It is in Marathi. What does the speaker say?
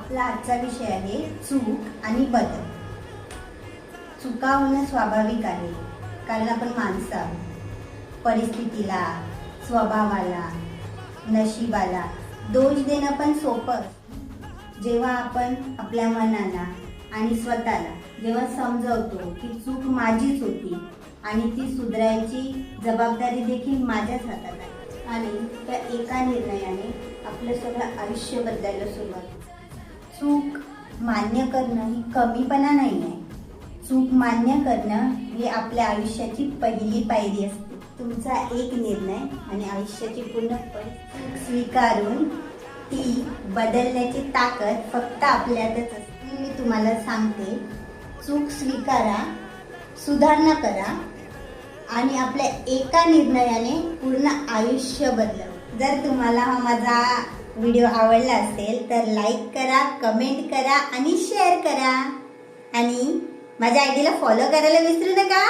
आपला आजचा विषय आहे चूक आणि बदल. चुका होणं स्वाभाविक आहे, कारण आपण माणसं आहोत. परिस्थितीला, स्वभावाला, नशिबाला दोष देणं पण सोपं. जेव्हा आपण आपल्या मनाला आणि स्वतःला जेव्हा समजवतो की चूक माझीच होती आणि ती सुधारायची जबाबदारी देखील माझ्याच हातात आहे, आणि त्या एका निर्णयाने आपलं सगळं आयुष्य बदलायला सुरुवात होते. चूक मान्य करणं ही कमीपणा नाही आहे. चूक मान्य करणं ही आपल्या आयुष्याची पहिली पायरी असते. तुमचा एक निर्णय आणि आयुष्याची पूर्ण चूक स्वीकारून ती बदलण्याची ताकद फक्त आपल्यातच असते. मी तुम्हाला सांगते, चूक स्वीकारा, सुधारणा करा आणि आपल्या एका निर्णयाने पूर्ण आयुष्य बदलवा. जर तुम्हाला हा माझा व्हिडिओ आवडला असेल तर लाईक करा, कमेंट करा आणि शेअर करा, आणि माझ्या आयडीला फॉलो करायला विसरू नका.